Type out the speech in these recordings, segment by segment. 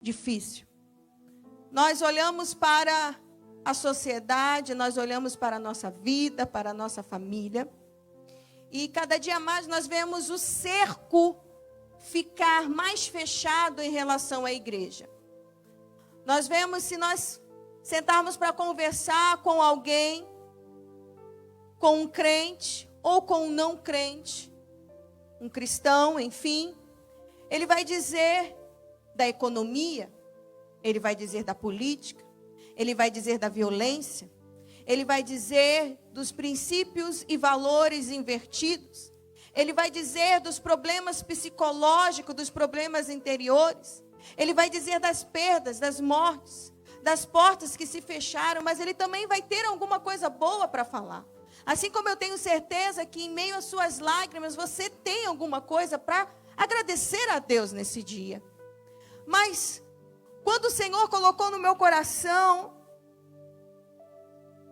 difícil. Nós olhamos para a sociedade, nós olhamos para a nossa vida, para a nossa família. E cada dia mais nós vemos o cerco ficar mais fechado em relação à igreja. Nós vemos, se nós sentarmos para conversar com alguém, com um crente ou com um não crente, um cristão, enfim, ele vai dizer da economia, ele vai dizer da política, ele vai dizer da violência, ele vai dizer dos princípios e valores invertidos, ele vai dizer dos problemas psicológicos, dos problemas interiores, ele vai dizer das perdas, das mortes, das portas que se fecharam, mas ele também vai ter alguma coisa boa para falar. Assim como eu tenho certeza que em meio às suas lágrimas você tem alguma coisa para agradecer a Deus nesse dia. Mas quando o Senhor colocou no meu coração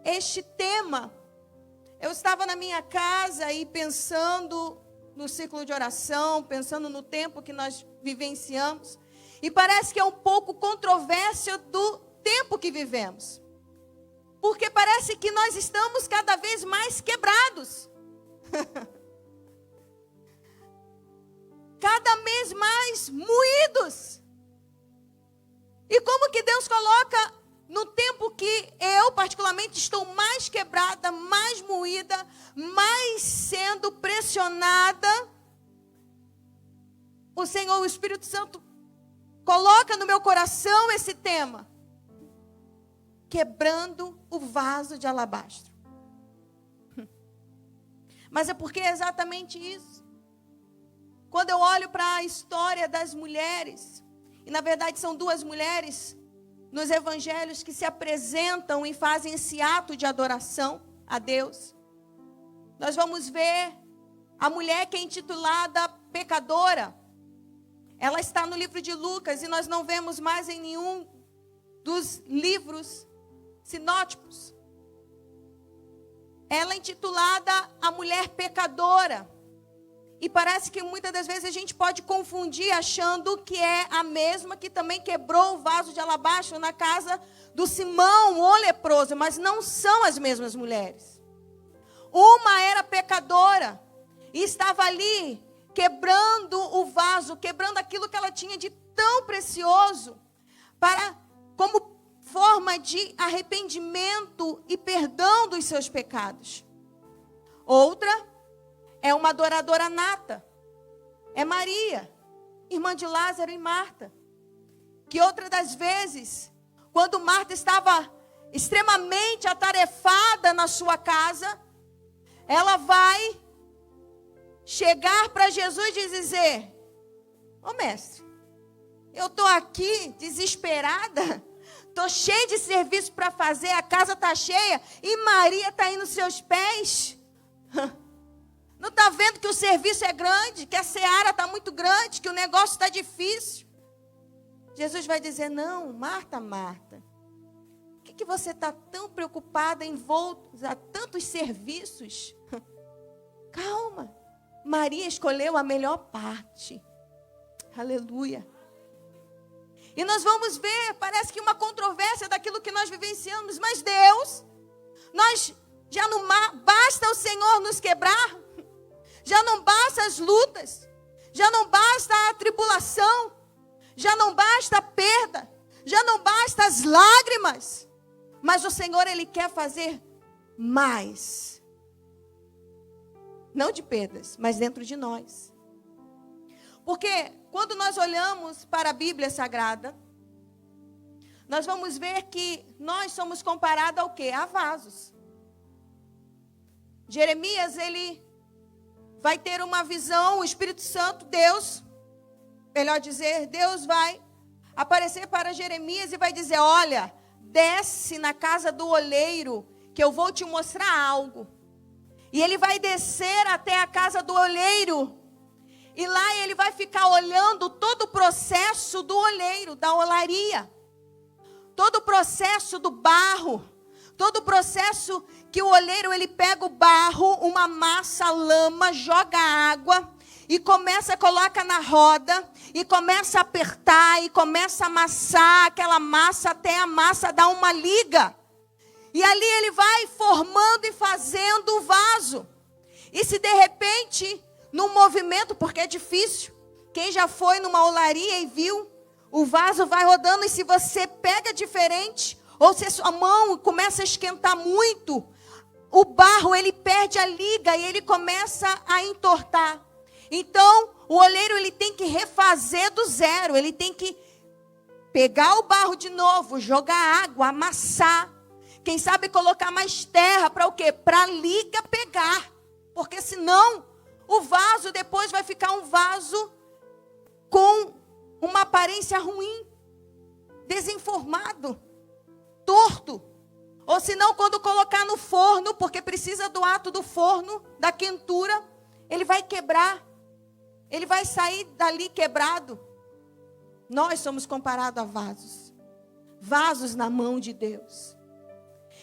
este tema, eu estava na minha casa e pensando no ciclo de oração, pensando no tempo que nós vivenciamos, e parece que é um pouco controvérsia do tempo que vivemos. Porque parece que nós estamos cada vez mais quebrados. Cada vez mais moídos. E como que Deus coloca no tempo que eu particularmente estou mais quebrada, mais moída, mais sendo pressionada, o Senhor, o Espírito Santo, coloca no meu coração esse tema. Quebrando o vaso de alabastro. Mas é porque é exatamente isso. Quando eu olho para a história das mulheres, e na verdade são duas mulheres nos evangelhos que se apresentam e fazem esse ato de adoração a Deus. Nós vamos ver a mulher que é intitulada pecadora. Ela está no livro de Lucas e nós não vemos mais em nenhum dos livros sinóticos. Ela é intitulada a mulher pecadora. E parece que muitas das vezes a gente pode confundir achando que é a mesma que também quebrou o vaso de alabastro na casa do Simão, o leproso. Mas não são as mesmas mulheres. Uma era pecadora e estava ali quebrando o vaso, quebrando aquilo que ela tinha de tão precioso, como forma de arrependimento e perdão dos seus pecados. Outra é uma adoradora nata. É Maria, irmã de Lázaro e Marta. Que outra das vezes, quando Marta estava extremamente atarefada na sua casa, ela vai chegar para Jesus e dizer: ô mestre, eu estou aqui desesperada, estou cheia de serviço para fazer, a casa está cheia e Maria está aí nos seus pés. Não está vendo que o serviço é grande, que a seara está muito grande, que o negócio está difícil? Jesus vai dizer: não, Marta, Marta, por que você está tão preocupada, envolta a tantos serviços? Calma, Maria escolheu a melhor parte. Aleluia. E nós vamos ver, parece que uma controvérsia daquilo que nós vivenciamos, mas Deus, nós já não basta o Senhor nos quebrar, já não basta as lutas, já não basta a tribulação, já não basta a perda, já não basta as lágrimas, mas o Senhor, Ele quer fazer mais. Não de perdas, mas dentro de nós. Porque quando nós olhamos para a Bíblia Sagrada, nós vamos ver que nós somos comparados ao quê? A vasos. Jeremias, ele vai ter uma visão, o Espírito Santo, Deus, melhor dizer, Deus vai aparecer para Jeremias e vai dizer: olha, desce na casa do oleiro, que eu vou te mostrar algo. E ele vai descer até a casa do oleiro, e lá ele vai ficar olhando todo o processo do oleiro, da olaria, todo o processo do barro, todo o processo que o oleiro, ele pega o barro, uma massa, lama, joga água, e coloca na roda, e começa a apertar, e começa a amassar aquela massa, até a massa dar uma liga. E ali ele vai formando e fazendo o vaso. E se de repente, num movimento, porque é difícil, quem já foi numa olaria e viu, o vaso vai rodando, e se você pega diferente, ou se a sua mão começa a esquentar muito, o barro ele perde a liga e ele começa a entortar. Então, o oleiro ele tem que refazer do zero, ele tem que pegar o barro de novo, jogar água, amassar. Quem sabe colocar mais terra para o quê? Para a liga pegar. Porque senão o vaso depois vai ficar um vaso com uma aparência ruim, desenformado, torto. Ou senão quando colocar no forno, porque precisa do ato do forno, da quentura, ele vai quebrar. Ele vai sair dali quebrado. Nós somos comparados a vasos. Vasos na mão de Deus.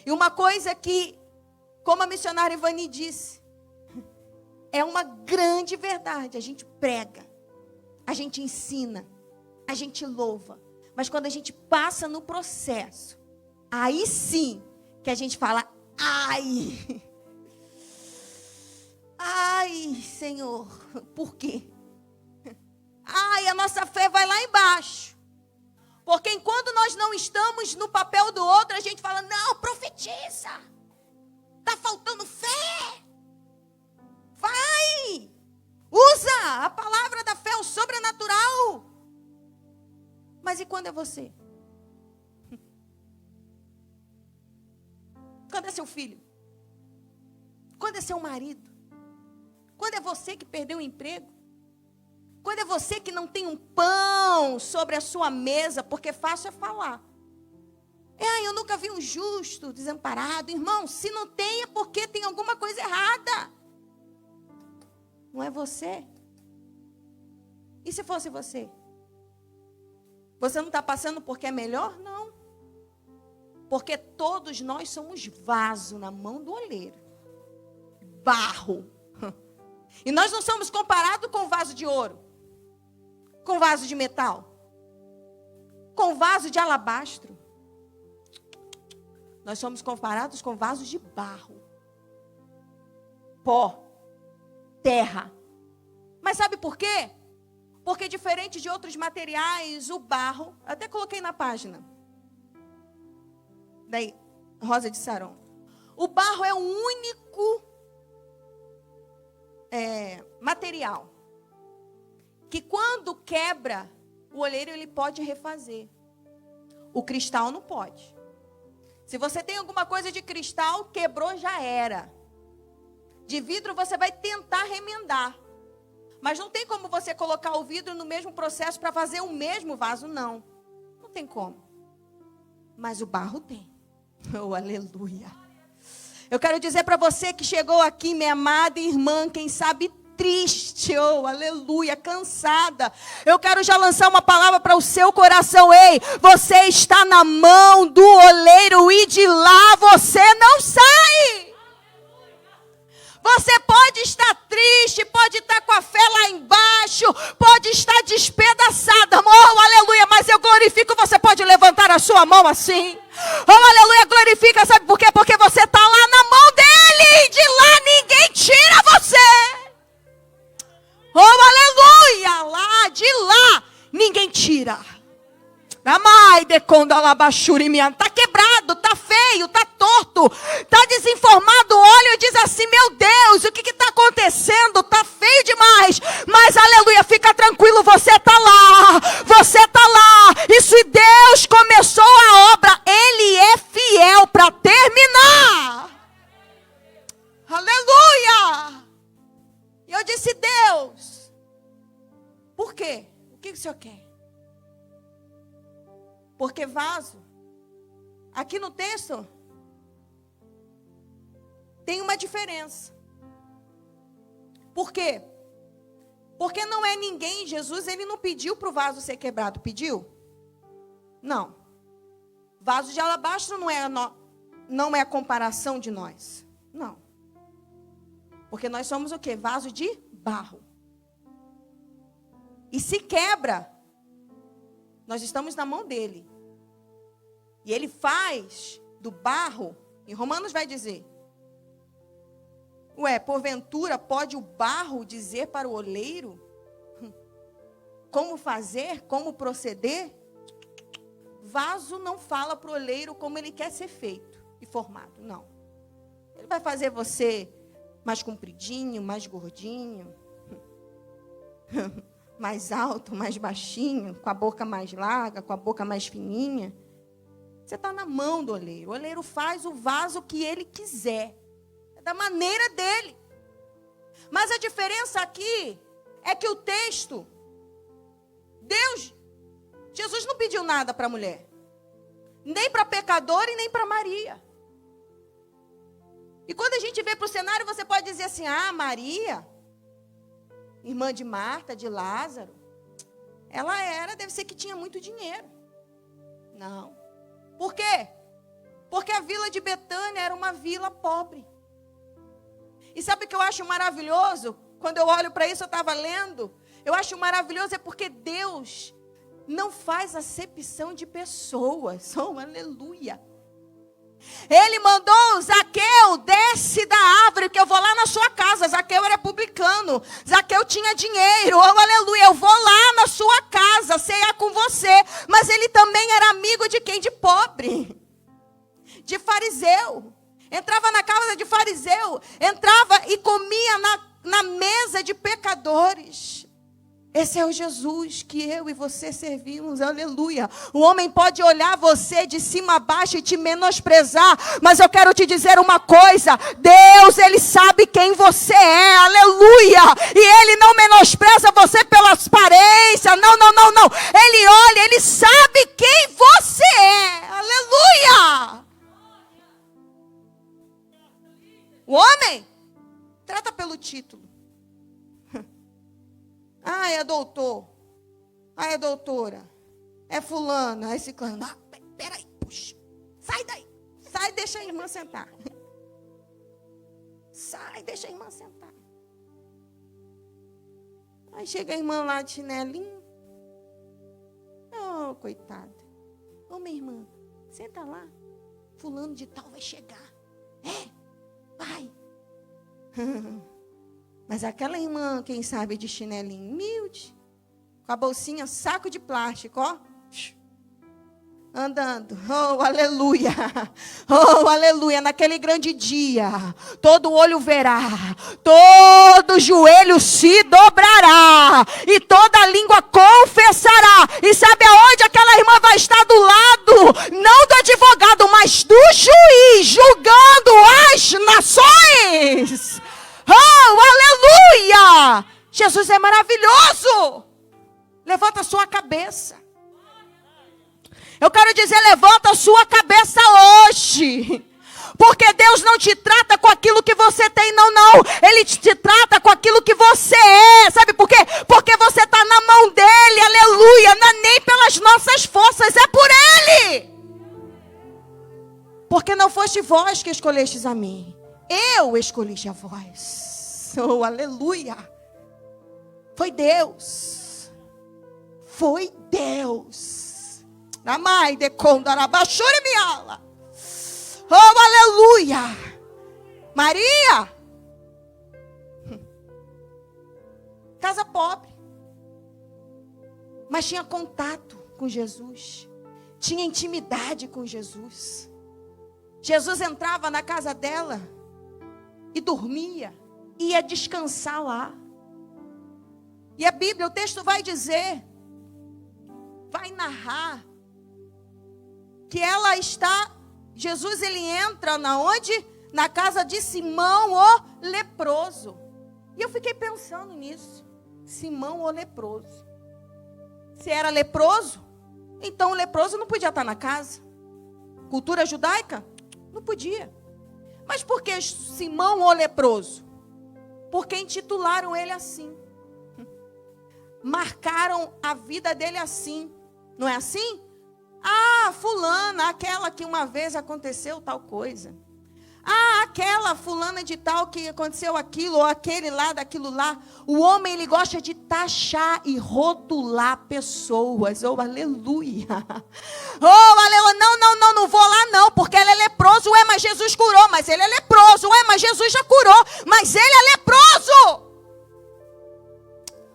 E uma coisa que, como a missionária Ivani disse, é uma grande verdade. A gente prega, a gente ensina, a gente louva. Mas quando a gente passa no processo, aí sim que a gente fala, ai, Senhor, por quê? Ai, a nossa fé vai lá embaixo. Porque enquanto nós não estamos no papel do outro, a gente fala, não, profetiza. Está faltando fé. Vai. Usa a palavra da fé, o sobrenatural. Mas e quando é você? Quando é seu filho? Quando é seu marido? Quando é você que perdeu o emprego? Quando é você que não tem um pão sobre a sua mesa, porque fácil é falar. Eu nunca vi um justo desamparado. Irmão, se não tem é porque tem alguma coisa errada. Não é você? E se fosse você? Você não está passando porque é melhor? Não. Porque todos nós somos vaso na mão do oleiro. Barro. E nós não somos comparados com vaso de ouro. Com vaso de metal, com vaso de alabastro. Nós somos comparados com vasos de barro, pó, terra. Mas sabe por quê? Porque diferente de outros materiais, o barro, até coloquei na página, daí, Rosa de Saron. O barro é o único material que quando quebra, o oleiro ele pode refazer. O cristal não pode. Se você tem alguma coisa de cristal, quebrou, já era. De vidro você vai tentar remendar. Mas não tem como você colocar o vidro no mesmo processo para fazer o mesmo vaso, não. Não tem como. Mas o barro tem. Oh, aleluia. Eu quero dizer para você que chegou aqui, minha amada irmã, quem sabe triste, oh, aleluia, cansada. Eu quero já lançar uma palavra para o seu coração. Ei, você está na mão do oleiro e de lá você não sai. Você pode estar triste, pode estar com a fé lá embaixo, pode estar despedaçada, oh, aleluia, mas eu glorifico, você pode levantar a sua mão assim. Oh, aleluia, glorifica, sabe por quê? Porque você está lá na mão dele, de lá ninguém tira você. Oh, aleluia! Lá, de lá, ninguém tira. Está quebrado, está feio, está torto, está desinformado. Olha e diz assim, meu Deus, o que está acontecendo? Está feio demais. Mas, aleluia, fica tranquilo, você está lá. Você está lá. E se Deus começou a obra, Ele é fiel para terminar. Aleluia! E eu disse, Deus, por quê? O que o Senhor quer? Porque vaso, aqui no texto, tem uma diferença. Por quê? Porque não é ninguém, Jesus, ele não pediu para o vaso ser quebrado, pediu? Não. Vaso de alabastro não é a comparação de nós. Não. Porque nós somos o quê? Vaso de barro. E se quebra, nós estamos na mão dele. E ele faz do barro, em Romanos vai dizer, porventura pode o barro dizer para o oleiro como fazer, como proceder? Vaso não fala para o oleiro como ele quer ser feito e formado, não. Ele vai fazer você mais compridinho, mais gordinho, mais alto, mais baixinho, com a boca mais larga, com a boca mais fininha. Você está na mão do oleiro. O oleiro faz o vaso que ele quiser, é da maneira dele. Mas a diferença aqui é que o texto, Jesus não pediu nada para a mulher, nem para a pecadora e nem para Maria. E quando a gente vê para o cenário, você pode dizer assim, Maria, irmã de Marta, de Lázaro, deve ser que tinha muito dinheiro. Não. Por quê? Porque a vila de Betânia era uma vila pobre. E sabe o que eu acho maravilhoso? Quando eu olho para isso, eu estava lendo, eu acho maravilhoso é porque Deus não faz acepção de pessoas. Oh, aleluia. Ele mandou, Zaqueu, desce da árvore, que eu vou lá na sua casa. Zaqueu era publicano, Zaqueu tinha dinheiro, oh aleluia, eu vou lá na sua casa, cear com você. Mas ele também era amigo de quem? De pobre, de fariseu. Entrava na casa de fariseu, entrava e comia na mesa de pecadores. Esse é o Jesus que eu e você servimos, aleluia. O homem pode olhar você de cima a baixo e te menosprezar, mas eu quero te dizer uma coisa, Deus, Ele sabe quem você é, aleluia. E Ele não menospreza você pela aparência, não. Ele olha, Ele sabe quem você é, aleluia. O homem trata pelo título. É doutor. É doutora. É fulana. É ciclano. Peraí, puxa. Sai daí. Sai, deixa a irmã sentar. Sai, deixa a irmã sentar. Aí chega a irmã lá de chinelinho. Oh, coitada. Ô, minha irmã, senta lá. Fulano de tal vai chegar. Vai. Mas aquela irmã, quem sabe, de chinelinho humilde, com a bolsinha, saco de plástico, ó, andando, oh aleluia, naquele grande dia, todo olho verá, todo joelho se dobrará, e toda língua confessará, e sabe aonde aquela irmã vai estar? Do lado, não do advogado, mas do juiz, julgando as nações. Oh, aleluia! Jesus é maravilhoso. Levanta a sua cabeça. Eu quero dizer, levanta a sua cabeça hoje. Porque Deus não te trata com aquilo que você tem, não. Ele te trata com aquilo que você é. Sabe por quê? Porque você está na mão dele, aleluia. Não é nem pelas nossas forças, é por ele. Porque não foste vós que escolhestes a mim. Eu escolhi a vós. Oh, aleluia. Foi Deus. Foi Deus. Amai de condarabachuri miala. Oh, aleluia. Maria. Casa pobre. Mas tinha contato com Jesus. Tinha intimidade com Jesus. Jesus entrava na casa dela e dormia, ia descansar lá. E a Bíblia, o texto vai dizer, vai narrar, que ela está, Jesus ele entra na onde? Na casa de Simão o leproso. E eu fiquei pensando nisso, Simão o leproso. Se era leproso, então o leproso não podia estar na casa. Cultura judaica? Não podia. Mas por que Simão o leproso? Porque intitularam ele assim. Marcaram a vida dele assim. Não é assim? Fulana, aquela que uma vez aconteceu tal coisa. Ah, aquela fulana de tal que aconteceu aquilo, ou aquele lá, daquilo lá. O homem, ele gosta de taxar e rotular pessoas. Oh, aleluia. Oh, aleluia. Não vou lá não, porque ele é leproso. Ué, mas Jesus curou. Mas ele é leproso. Ué, mas Jesus já curou. Mas ele é leproso.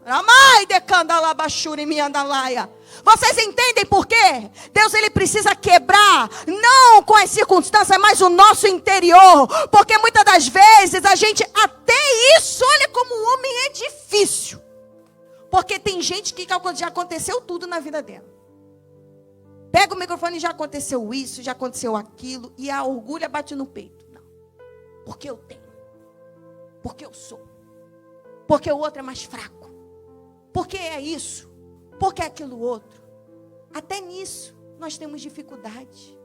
Ramai de candalabachuri me andalaia. Vocês entendem por quê? Deus, ele precisa quebrar, não com as circunstâncias, mas o nosso interior. Porque muitas das vezes a gente, até isso, olha como o homem é difícil. Porque tem gente que já aconteceu tudo na vida dela. Pega o microfone e já aconteceu isso, já aconteceu aquilo. E a orgulho bate no peito. Não, porque eu tenho. Porque eu sou. Porque o outro é mais fraco. Porque é isso. Porque é aquilo outro. Até nisso nós temos dificuldade.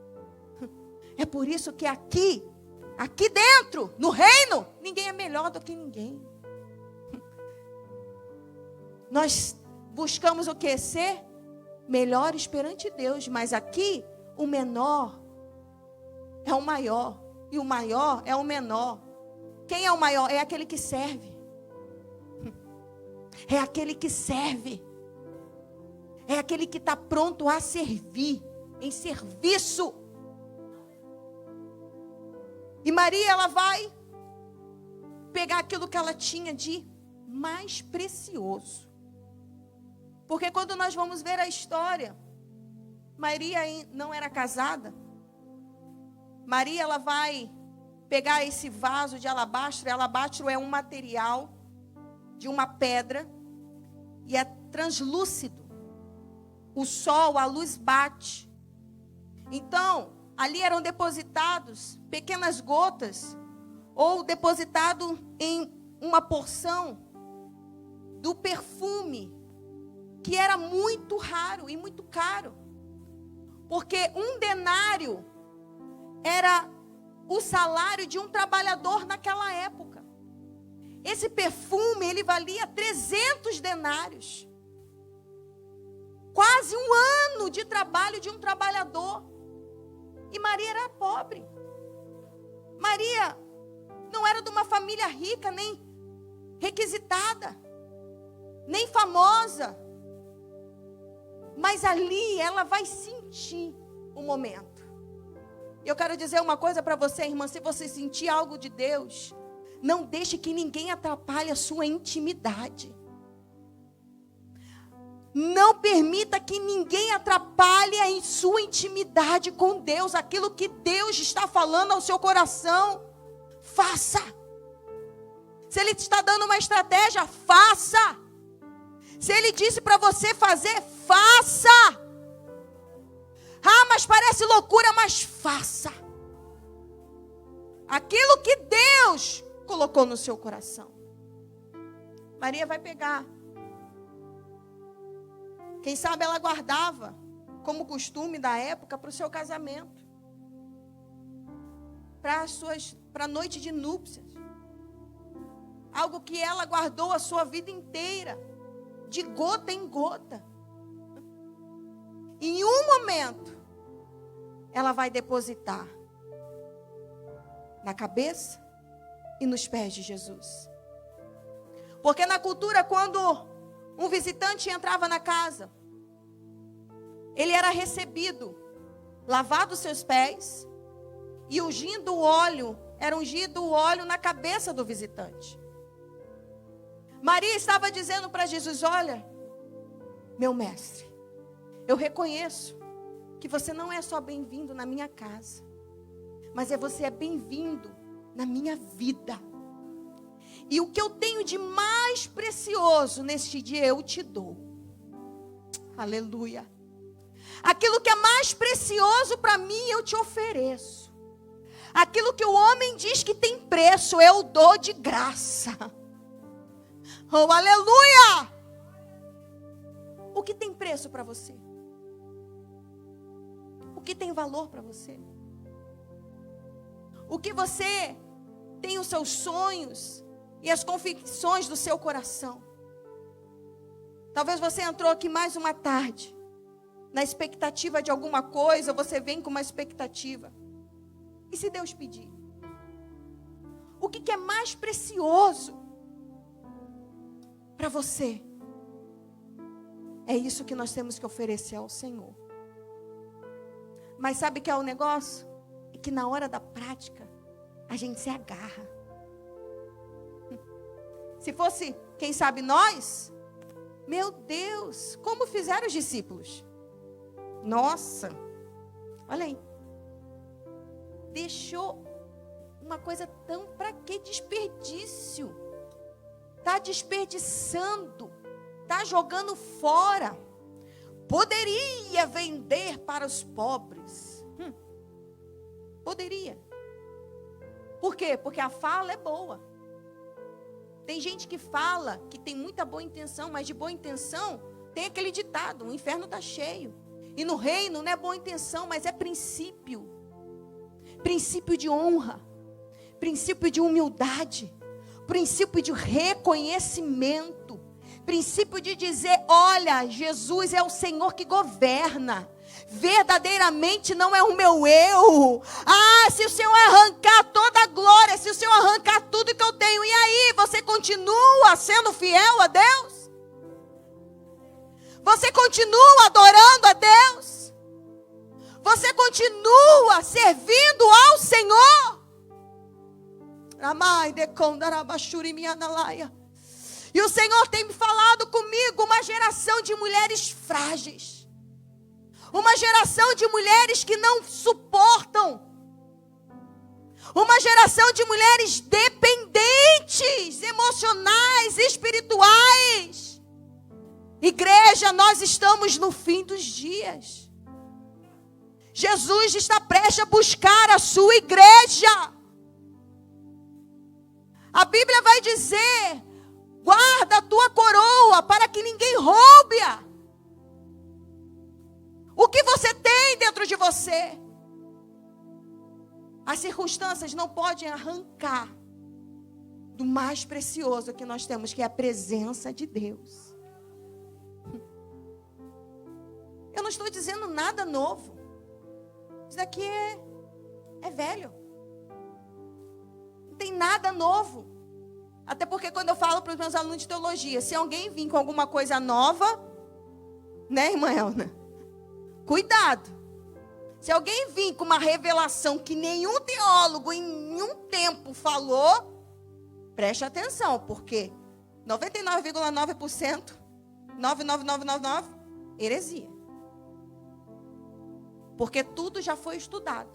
É por isso que aqui dentro, no reino, ninguém é melhor do que ninguém. Nós buscamos o que? Ser melhores perante Deus. Mas aqui, o menor é o maior. E o maior é o menor. Quem é o maior? É aquele que serve. É aquele que serve. É aquele que está pronto a servir, em serviço. E Maria, ela vai pegar aquilo que ela tinha de mais precioso. Porque quando nós vamos ver a história, Maria não era casada. Maria, ela vai pegar esse vaso de alabastro. E alabastro é um material de uma pedra e é translúcido. O sol, a luz bate. Então, ali eram depositados pequenas gotas, ou depositado em uma porção do perfume, que era muito raro e muito caro. Porque um denário era o salário de um trabalhador naquela época. Esse perfume, ele valia 300 denários. Quase um ano de trabalho de um trabalhador. E Maria era pobre. Maria não era de uma família rica, nem requisitada, nem famosa. Mas ali ela vai sentir o momento. Eu quero dizer uma coisa para você, irmã. Se você sentir algo de Deus, não deixe que ninguém atrapalhe a sua intimidade. Não permita que ninguém atrapalhe a sua intimidade com Deus. Aquilo que Deus está falando ao seu coração, faça. Se Ele está dando uma estratégia, faça. Se Ele disse para você fazer, faça. Ah, mas parece loucura, mas faça. Aquilo que Deus colocou no seu coração. Maria vai pegar. Quem sabe ela guardava, como costume da época, para o seu casamento. Para a noite de núpcias. Algo que ela guardou a sua vida inteira. De gota em gota. Em um momento, ela vai depositar na cabeça e nos pés de Jesus. Porque na cultura, quando um visitante entrava na casa, ele era recebido, lavado seus pés, e ungindo o óleo, era ungido o óleo na cabeça do visitante. Maria estava dizendo para Jesus: olha, meu mestre, eu reconheço que você não é só bem-vindo na minha casa, mas você é bem-vindo na minha vida. E o que eu tenho de mais precioso neste dia eu te dou. Aleluia. Aquilo que é mais precioso para mim eu te ofereço. Aquilo que o homem diz que tem preço eu dou de graça. Oh, aleluia! O que tem preço para você? O que tem valor para você? O que você tem os seus sonhos e as convicções do seu coração? Talvez você entrou aqui mais uma tarde, na expectativa de alguma coisa, você vem com uma expectativa. E se Deus pedir? o que é mais precioso para você. É isso que nós temos que oferecer ao Senhor. Mas sabe o que é o negócio? É que na hora da prática, a gente se agarra. Se fosse, quem sabe nós, meu Deus, como fizeram os discípulos? Nossa, olha aí. Deixou uma coisa tão, para que desperdício? Está desperdiçando, está jogando fora. Poderia vender para os pobres. Poderia. Por quê? Porque a fala é boa. Tem gente que fala que tem muita boa intenção, mas de boa intenção tem aquele ditado: o inferno está cheio. E no reino não é boa intenção, mas é princípio. Princípio de honra. Princípio de humildade. Princípio de reconhecimento. Princípio de dizer: olha, Jesus é o Senhor que governa. Verdadeiramente não é o meu eu. Ah, se o Senhor arrancar toda a glória, se o Senhor arrancar tudo que eu tenho, e aí, você continua sendo fiel a Deus? Você continua adorando a Deus? Você continua servindo ao Senhor? E o Senhor tem me falado comigo, uma geração de mulheres frágeis. Uma geração de mulheres que não suportam. Uma geração de mulheres dependentes, emocionais, espirituais. Igreja, nós estamos no fim dos dias. Jesus está prestes a buscar a sua igreja. A Bíblia vai dizer: guarda a tua coroa para que ninguém roube-a. O que você tem dentro de você? As circunstâncias não podem arrancar do mais precioso que nós temos, que é a presença de Deus. Eu não estou dizendo nada novo. Isso daqui é velho. Não tem nada novo. Até porque quando eu falo para os meus alunos de teologia, se alguém vir com alguma coisa nova, né, irmã Elna? Cuidado. Se alguém vir com uma revelação que nenhum teólogo em nenhum tempo falou, preste atenção, porque 99,9%, 99999, heresia. Porque tudo já foi estudado.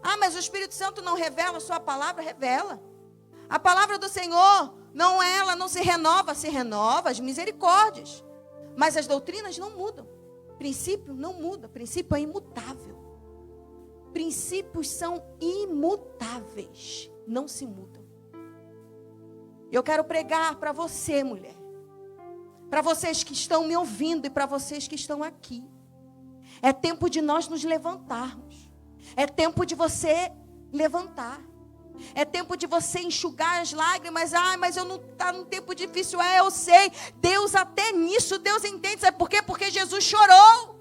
Ah, mas o Espírito Santo não revela a sua palavra? Revela. A palavra do Senhor, ela não se renova, as misericórdias. Mas as doutrinas não mudam. Princípio não muda, princípio é imutável. Princípios são imutáveis, não se mudam. Eu quero pregar para você, mulher. Para vocês que estão me ouvindo e para vocês que estão aqui. É tempo de nós nos levantarmos. É tempo de você levantar. É tempo de você enxugar as lágrimas. Ah, mas eu não está num tempo difícil. Eu sei. Deus até nisso, Deus entende. Sabe por quê? Porque Jesus chorou.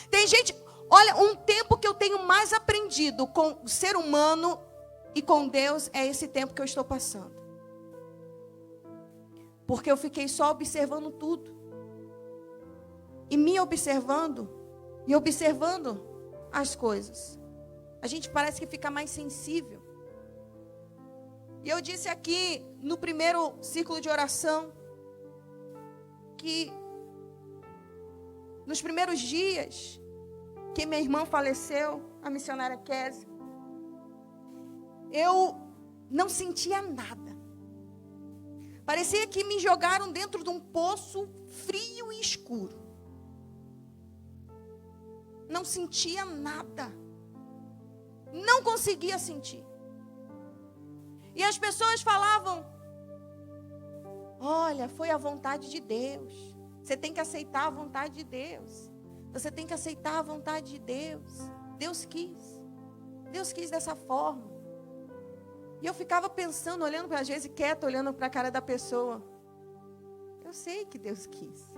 Tem gente, olha, um tempo que eu tenho mais aprendido com o ser humano e com Deus é esse tempo que eu estou passando. Porque eu fiquei só observando tudo. E me observando e observando as coisas. A gente parece que fica mais sensível. E eu disse aqui no primeiro círculo de oração que nos primeiros dias que minha irmã faleceu, a missionária Kézia, eu não sentia nada. Parecia que me jogaram dentro de um poço frio e escuro. Não sentia nada. Não conseguia sentir. E as pessoas falavam: olha, foi a vontade de Deus. Você tem que aceitar a vontade de Deus. Você tem que aceitar a vontade de Deus. Deus quis. Deus quis dessa forma. E eu ficava pensando, olhando, às vezes quieta, olhando para a cara da pessoa. Eu sei que Deus quis.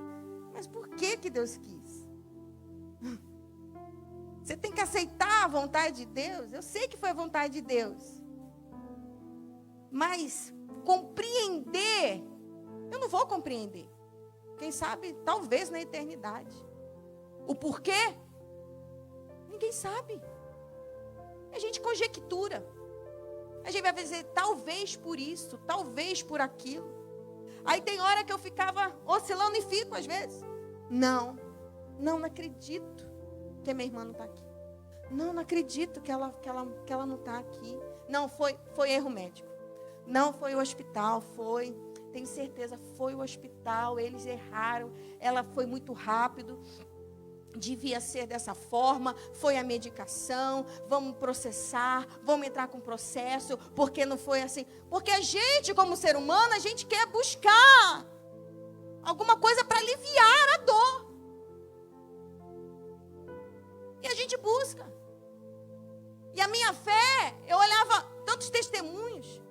Mas por que Deus quis? Você tem que aceitar a vontade de Deus, eu sei que foi a vontade de Deus. Mas compreender, eu não vou compreender. Quem sabe, talvez na eternidade. O porquê? Ninguém sabe. A gente conjectura. A gente vai dizer, talvez por isso, talvez por aquilo. Aí tem hora que eu ficava oscilando e fico às vezes. Não acredito que a minha irmã não está aqui. Não acredito que ela não está aqui. Não, foi erro médico. Não foi o hospital, tenho certeza, foi o hospital, eles erraram, ela foi muito rápido, devia ser dessa forma, foi a medicação, vamos processar, vamos entrar com processo, porque não foi assim. Porque a gente, como ser humano, a gente quer buscar alguma coisa para aliviar a dor. E a gente busca. E a minha fé, eu olhava tantos testemunhos,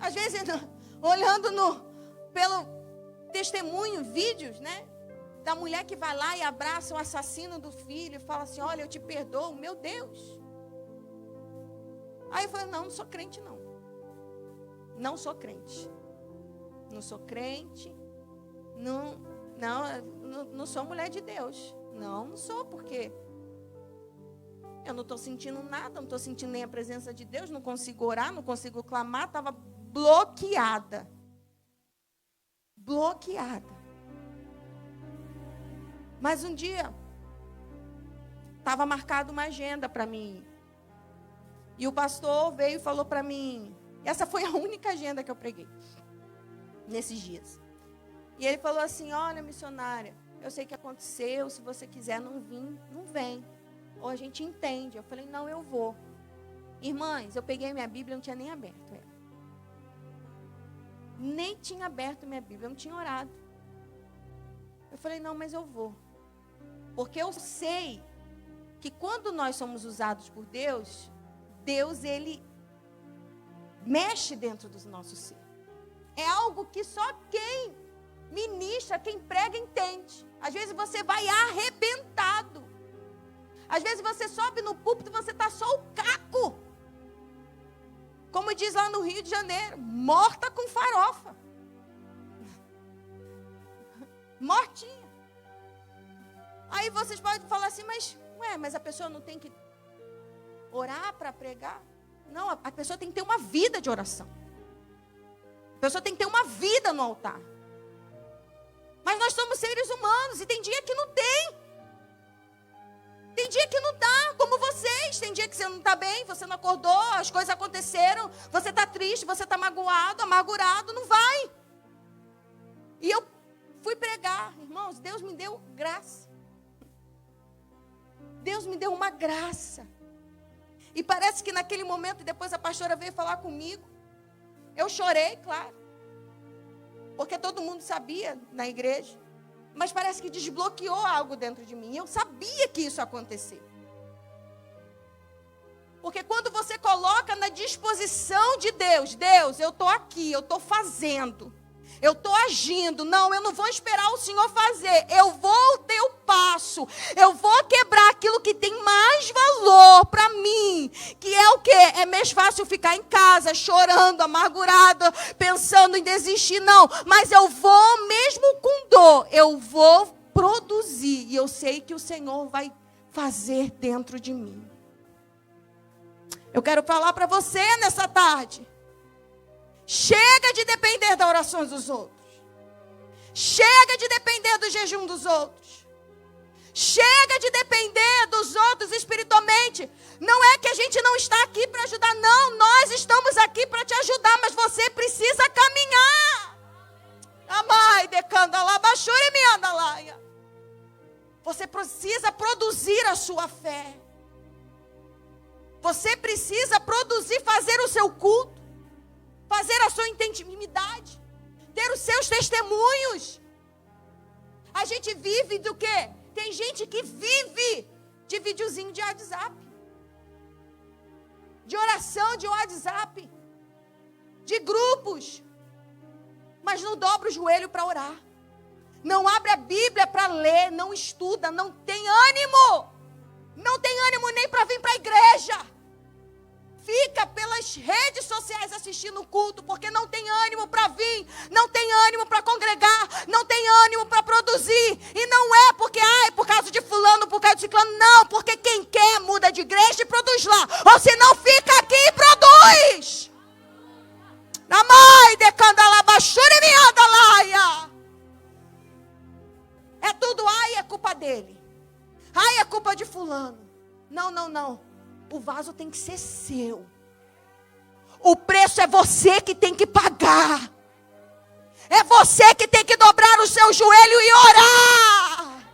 às vezes olhando pelo testemunho, vídeos, né? Da mulher que vai lá e abraça o assassino do filho e fala assim, olha, eu te perdoo, meu Deus. Aí eu falei, não sou crente não. Não sou crente. Não sou crente. Não sou mulher de Deus. Não sou, porque eu não estou sentindo nada, não estou sentindo nem a presença de Deus, não consigo orar, não consigo clamar, estava bloqueada. Mas um dia, estava marcada uma agenda para mim. E o pastor veio e falou para mim, essa foi a única agenda que eu preguei, nesses dias. E ele falou assim, olha missionária, eu sei que aconteceu, se você quiser não vir, não vem. Ou a gente entende. Eu falei, não, eu vou. Irmãs, eu peguei minha Bíblia, não tinha nem aberto ela. Nem tinha aberto minha Bíblia, eu não tinha orado. Eu falei, não, mas eu vou. Porque eu sei que quando nós somos usados por Deus, Deus, Ele mexe dentro do nosso ser. É algo que só quem ministra, quem prega, entende. Às vezes você vai arrebentado. Às vezes você sobe no púlpito e você está só o caco. Como diz lá no Rio de Janeiro, morta com farofa. Mortinha. Aí vocês podem falar assim, mas a pessoa não tem que orar para pregar? Não, a pessoa tem que ter uma vida de oração. A pessoa tem que ter uma vida no altar. Mas nós somos seres humanos e tem dia que não tem. Tem dia que não dá, como vocês. Tem dia que você não está bem, você não acordou, as coisas aconteceram, você está triste, você está magoado, amargurado, não vai. E eu fui pregar, irmãos, Deus me deu graça. Deus me deu uma graça. E parece que naquele momento, depois a pastora veio falar comigo. Eu chorei, claro. Porque todo mundo sabia na igreja. Mas parece que desbloqueou algo dentro de mim. Eu sabia que isso ia acontecer. Porque quando você coloca na disposição de Deus, Deus, eu estou aqui, eu estou fazendo, eu estou agindo. Não, eu não vou esperar o Senhor fazer. Eu vou ter o passo. Eu vou quebrar aquilo que tem mais valor para mim. Que é o quê? É mais fácil ficar em casa, chorando, amargurada, pensando em desistir. Não, mas eu vou, mesmo com dor, eu vou produzir. E eu sei que o Senhor vai fazer dentro de mim. Eu quero falar para você nessa tarde. Chega de depender das orações dos outros. Chega de depender do jejum dos outros. Chega de depender dos outros espiritualmente. Não é que a gente não está aqui para ajudar, não. Nós estamos aqui para te ajudar, mas você precisa caminhar. Amai, decanda lá, baixura me anda lá. Você precisa produzir a sua fé. Você precisa produzir, fazer o seu culto. Fazer a sua intimidade. Ter os seus testemunhos. A gente vive do quê? Tem gente que vive de videozinho de WhatsApp. De oração de WhatsApp. De grupos. Mas não dobra o joelho para orar. Não abre a Bíblia para ler. Não estuda. Não tem ânimo. Não tem ânimo nem para vir para a igreja. assistir no culto, porque não tem ânimo para vir, não tem ânimo para congregar, não tem ânimo para produzir. E não é porque, é por causa de fulano, por causa de ciclano, não, porque quem quer muda de igreja e produz lá. Ou se não, fica aqui e produz. Na mãe de Candalabachuri Miandalaia. É tudo, é culpa dele. É culpa de fulano. Não. O vaso tem que ser seu. O preço é você que tem que pagar. É você que tem que dobrar o seu joelho e orar.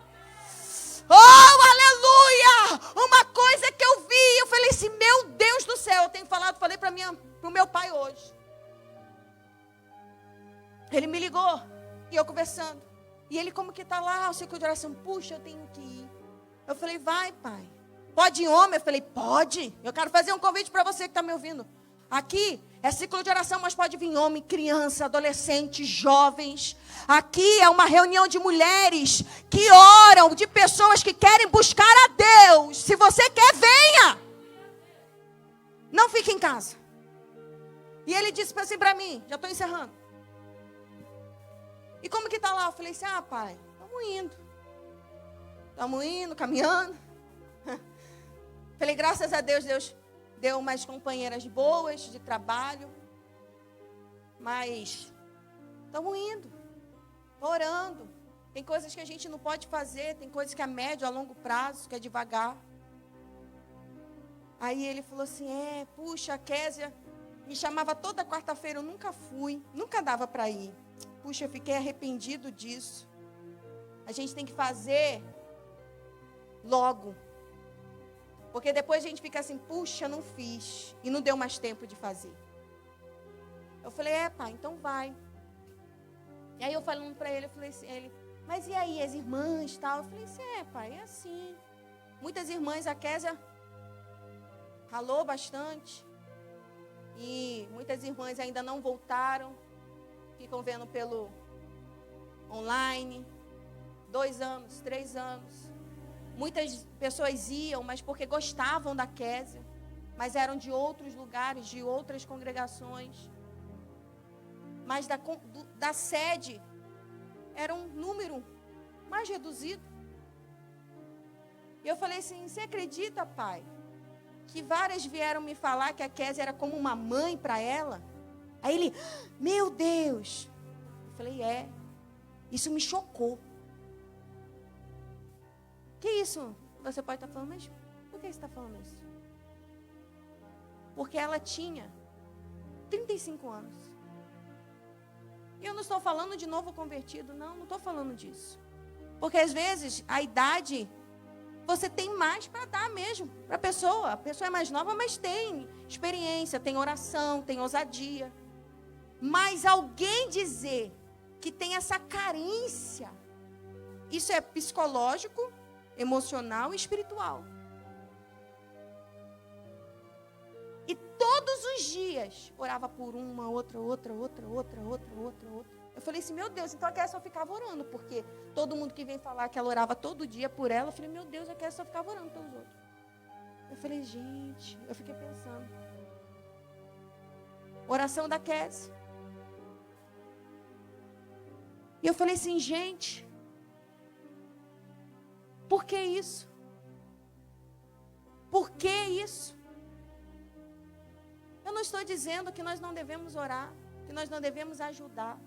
Oh, aleluia! Uma coisa que eu vi, eu falei assim, meu Deus do céu, falei para o meu pai hoje. Ele me ligou, e eu conversando. E ele como que está lá, o ciclo de oração, puxa, eu tenho que ir. Eu falei, vai pai. Pode ir homem? Eu falei, pode. Eu quero fazer um convite para você que está me ouvindo. Aqui é ciclo de oração, mas pode vir homem, criança, adolescente, jovens. Aqui é uma reunião de mulheres que oram, de pessoas que querem buscar a Deus. Se você quer, venha. Não fique em casa. E ele disse assim para mim, já estou encerrando. E como que está lá? Eu falei assim, pai, estamos indo, caminhando. Falei, graças a Deus, Deus deu umas companheiras boas de trabalho. Mas estamos indo, orando. Tem coisas que a gente não pode fazer, tem coisas que é a médio, a longo prazo, que é devagar. Aí ele falou assim, puxa, a Késia me chamava toda quarta-feira, eu nunca fui, nunca dava para ir. Puxa, eu fiquei arrependido disso. A gente tem que fazer logo. Porque depois a gente fica assim, puxa, não fiz. E não deu mais tempo de fazer. Eu falei, pai, então vai. E aí eu falando para ele, eu falei assim, mas e aí, as irmãs e tal? Eu falei assim, pai, é assim. Muitas irmãs, a Késia ralou bastante. E muitas irmãs ainda não voltaram. Ficam vendo pelo online. 2 anos, 3 anos. Muitas pessoas iam, mas porque gostavam da Késia. Mas eram de outros lugares, de outras congregações. Mas da sede era um número mais reduzido. E eu falei assim, você acredita, pai, que várias vieram me falar que a Késia era como uma mãe para ela? Aí ele, meu Deus. Eu falei, isso me chocou. Que isso? Você pode estar falando, mas por que você está falando isso? Porque ela tinha 35 anos. E eu não estou falando de novo convertido, não estou falando disso. Porque às vezes a idade, você tem mais para dar mesmo para a pessoa. A pessoa é mais nova, mas tem experiência, tem oração, tem ousadia. Mas alguém dizer que tem essa carência, isso é psicológico, emocional e espiritual. E todos os dias orava por uma, outra. Eu falei assim, meu Deus, então a Késia só ficava orando, porque todo mundo que vem falar que ela orava todo dia por ela, eu falei, meu Deus, a Késia só ficava orando pelos outros. Eu falei, gente, eu fiquei pensando. Oração da Késia. E eu falei assim, gente, por que isso? Por que isso? Eu não estou dizendo que nós não devemos orar, que nós não devemos ajudar.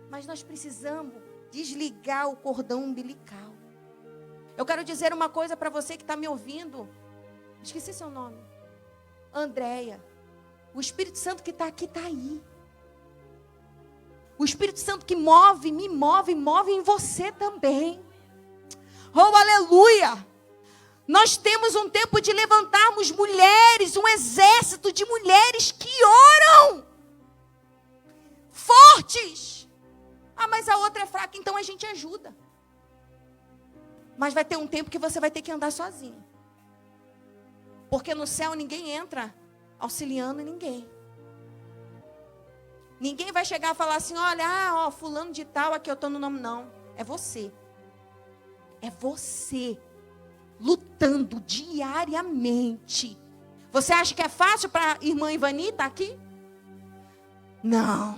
Mas nós precisamos desligar o cordão umbilical. Eu quero dizer uma coisa para você que está me ouvindo. Esqueci seu nome. Andréia. O Espírito Santo que está aqui, está aí. O Espírito Santo que move, me move, move em você também. Oh, aleluia! Nós temos um tempo de levantarmos mulheres, um exército de mulheres que oram. Fortes. Mas a outra é fraca, então a gente ajuda. Mas vai ter um tempo que você vai ter que andar sozinha. Porque no céu ninguém entra auxiliando ninguém. Ninguém vai chegar a falar assim, olha, fulano de tal, aqui eu estou no nome. Não, é você. É você. Lutando diariamente. Você acha que é fácil para a irmã Ivani estar aqui? Não.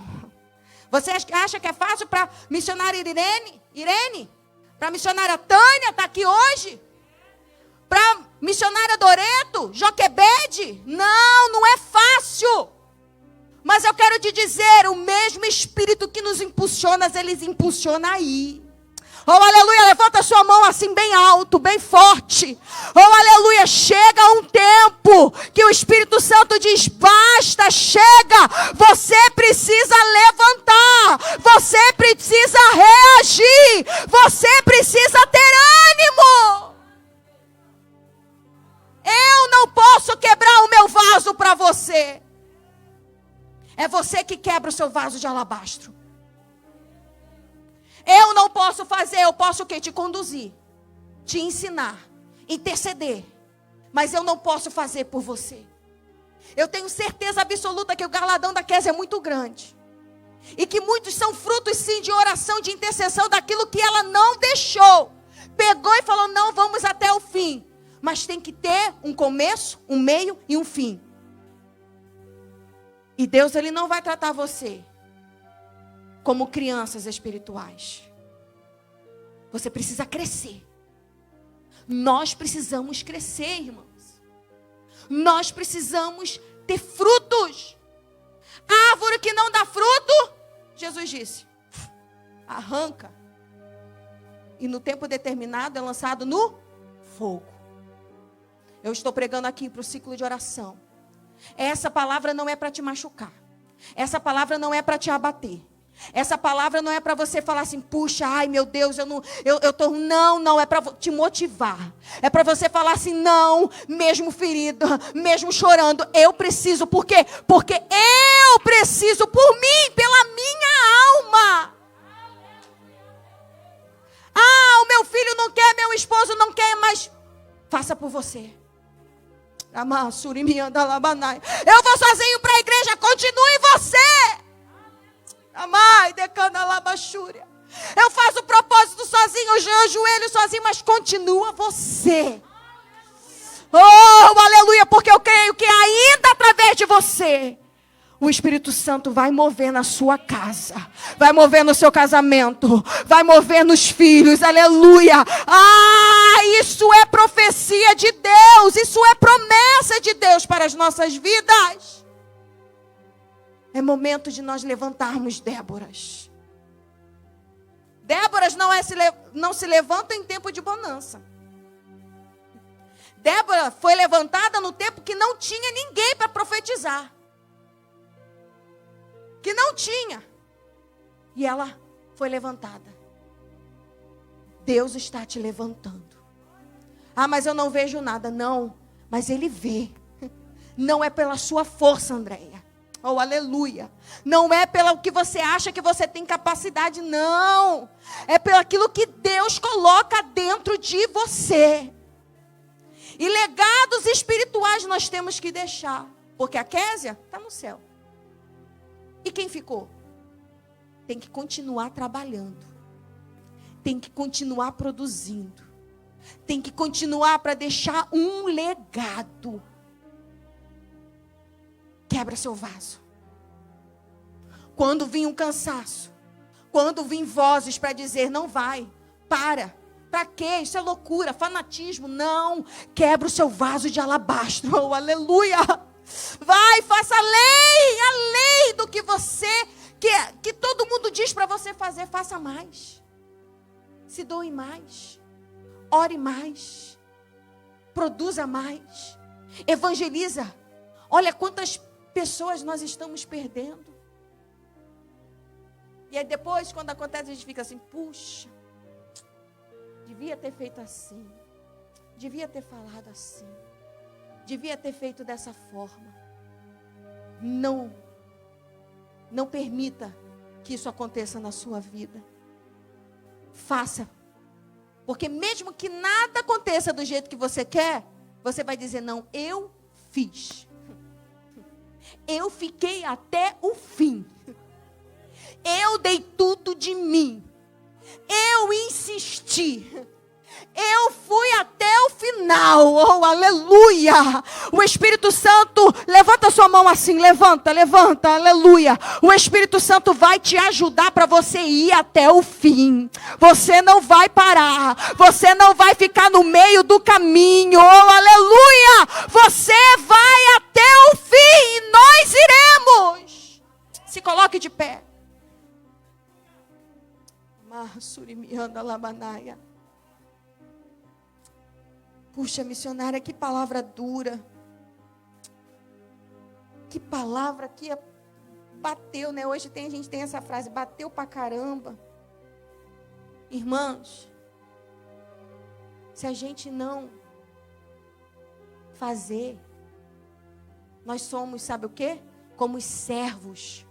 Você acha que é fácil para missionária Irene? Para missionária Tânia estar aqui hoje? Para missionária Doreto? Joquebede? Não, não é fácil. Mas eu quero te dizer, o mesmo Espírito que nos impulsiona, Ele impulsiona aí. Oh, aleluia, levanta a sua mão assim bem alto, bem forte. Oh, aleluia, chega um tempo que o Espírito Santo diz, basta, chega. Você precisa levantar, você precisa reagir, você precisa ter ânimo. Eu não posso quebrar o meu vaso para você. É você que quebra o seu vaso de alabastro. Eu não posso fazer, eu posso o quê? Te conduzir, te ensinar, interceder. Mas eu não posso fazer por você. Eu tenho certeza absoluta que o galardão da Kézia é muito grande. E que muitos são frutos sim de oração, de intercessão, daquilo que ela não deixou. Pegou e falou, não, vamos até o fim. Mas tem que ter um começo, um meio e um fim. E Deus, Ele não vai tratar você como crianças espirituais. Você precisa crescer. Nós precisamos crescer, irmãos. Nós precisamos ter frutos. A árvore que não dá fruto, Jesus disse, arranca. E no tempo determinado é lançado no fogo. Eu estou pregando aqui para o ciclo de oração. Essa palavra não é para te machucar. Essa palavra não é para te abater. Essa palavra não é para você falar assim, puxa, ai meu Deus, não, é para te motivar. É para você falar assim, não, mesmo ferida, mesmo chorando, eu preciso, por quê? Porque eu preciso por mim, pela minha alma. Ah, o meu filho não quer, meu esposo não quer, mas faça por você. Eu vou sozinho para a igreja, continue você. Eu faço o propósito sozinho, eu ajoelho sozinho, mas continua você. Oh, aleluia, porque eu creio que ainda através de você, o Espírito Santo vai mover na sua casa, vai mover no seu casamento, vai mover nos filhos, aleluia. Ah, isso é profecia de Deus, isso é promessa de Deus para as nossas vidas. É momento de nós levantarmos Déboras. Déboras não se levantam em tempo de bonança. Débora foi levantada no tempo que não tinha ninguém para profetizar. Que não tinha. E ela foi levantada. Deus está te levantando. Ah, mas eu não vejo nada. Não, mas Ele vê. Não é pela sua força, Andréia. Oh, aleluia. Não é pelo que você acha que você tem capacidade, não. É pelo aquilo que Deus coloca dentro de você. E legados espirituais nós temos que deixar. Porque a Kézia está no céu. E quem ficou? Tem que continuar trabalhando. Tem que continuar produzindo. Tem que continuar para deixar um legado. Quebra seu vaso. Quando vir um cansaço, quando vir vozes para dizer, não vai, para quê? Isso é loucura, fanatismo. Não, quebra o seu vaso de alabastro. Oh, aleluia. Vai, faça além do que você, que todo mundo diz para você fazer. Faça mais. Se doe mais. Ore mais. Produza mais. Evangeliza. Olha quantas pessoas nós estamos perdendo. E aí depois, quando acontece, a gente fica assim, puxa, devia ter feito assim, devia ter falado assim, devia ter feito dessa forma. Não permita que isso aconteça na sua vida. Faça. Porque mesmo que nada aconteça do jeito que você quer, você vai dizer, não, eu fiz. Eu fiquei até o fim. Eu dei tudo de mim. Eu insisti. Eu fui até o final. sinal. Oh, aleluia. O Espírito Santo, levanta sua mão assim, levanta, aleluia. O Espírito Santo vai te ajudar para você ir até o fim. Você não vai parar. Você não vai ficar no meio do caminho. Oh, aleluia. Você vai até o fim e nós iremos. Se coloque de pé. Puxa, missionária, que palavra dura. Que palavra que bateu, né? Hoje a gente tem essa frase, bateu pra caramba. Irmãos, se a gente não fazer, nós somos, sabe o quê? Como servos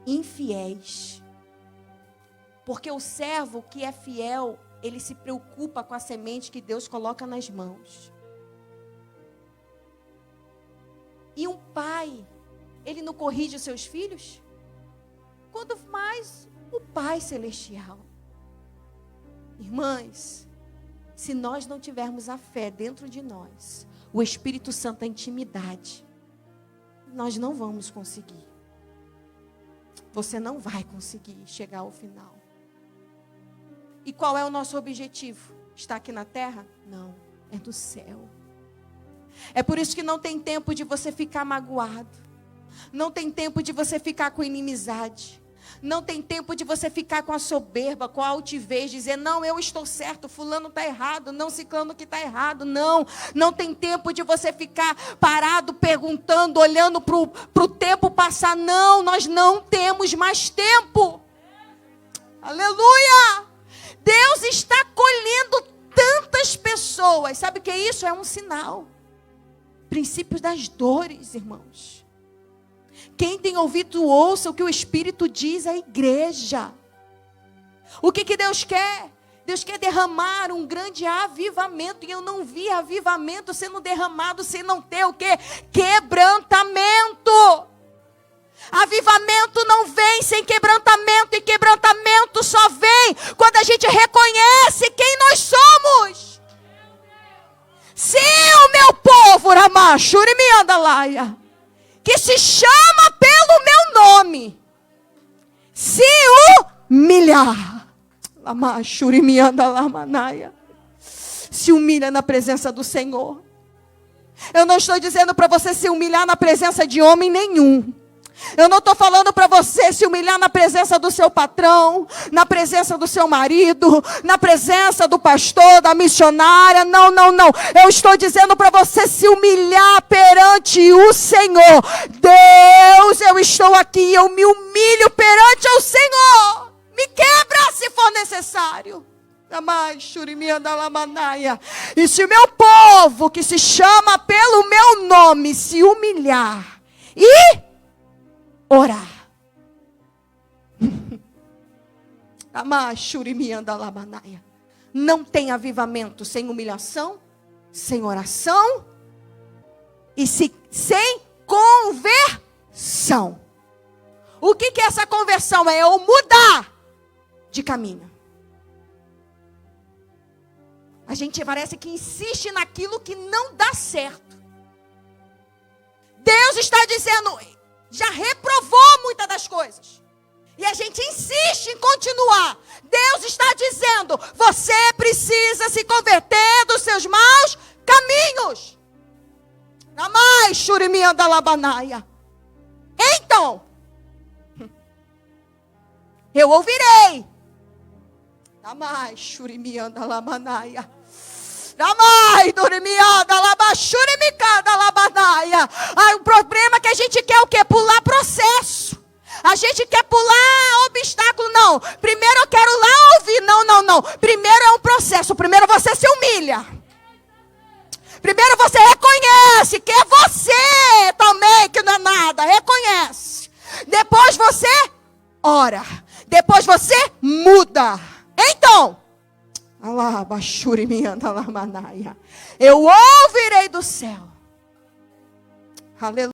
infiéis. Porque o servo que é fiel, ele se preocupa com a semente que Deus coloca nas mãos. E um pai, ele não corrige os seus filhos? Quando mais o Pai Celestial. Irmãs, se nós não tivermos a fé dentro de nós, o Espírito Santo, a intimidade, nós não vamos conseguir. Você não vai conseguir chegar ao final. E qual é o nosso objetivo? Está aqui na terra? Não, é no céu. É por isso que não tem tempo de você ficar magoado. Não tem tempo de você ficar com inimizade. Não tem tempo de você ficar com a soberba, com a altivez, dizer, não, eu estou certo, fulano está errado, não, ciclano que está errado, não. Não tem tempo de você ficar parado, perguntando, olhando para o tempo passar. Não, nós não temos mais tempo. Aleluia! Deus está colhendo tantas pessoas. Sabe o que é isso? É um sinal. Princípios das dores, irmãos. Quem tem ouvido, ouça o que o Espírito diz à igreja. O que Deus quer? Deus quer derramar um grande avivamento. E eu não vi avivamento sendo derramado sem não ter o quê? Quebrantamento. Avivamento não vem sem quebrantamento. E quebrantamento só vem quando a gente reconhece quem nós somos. Se o meu povo, Ramachurimiandalaia, que se chama pelo meu nome, se humilhar, se humilha na presença do Senhor. Eu não estou dizendo para você se humilhar na presença de homem nenhum. Eu não estou falando para você se humilhar na presença do seu patrão, na presença do seu marido, na presença do pastor, da missionária. Não, não, não. Eu estou dizendo para você se humilhar perante o Senhor. Deus, eu estou aqui, eu me humilho perante o Senhor. Me quebra se for necessário. E se o meu povo, que se chama pelo meu nome, se humilhar e orar. Não tem avivamento sem humilhação, sem oração e sem conversão. O que é essa conversão? É eu mudar de caminho. A gente parece que insiste naquilo que não dá certo. Deus está dizendo, já reprovou muitas das coisas. E a gente insiste em continuar. Deus está dizendo, você precisa se converter dos seus maus caminhos. Então, eu ouvirei. O problema é que a gente quer o quê? Pular processo. A gente quer pular obstáculo. Não, primeiro eu quero lá ouvir. Não, não, não. Primeiro é um processo. Primeiro você se humilha. Primeiro você reconhece que é você também, que não é nada. Reconhece. Depois você ora. Depois você muda. Então, eu ouvirei do céu. Aleluia.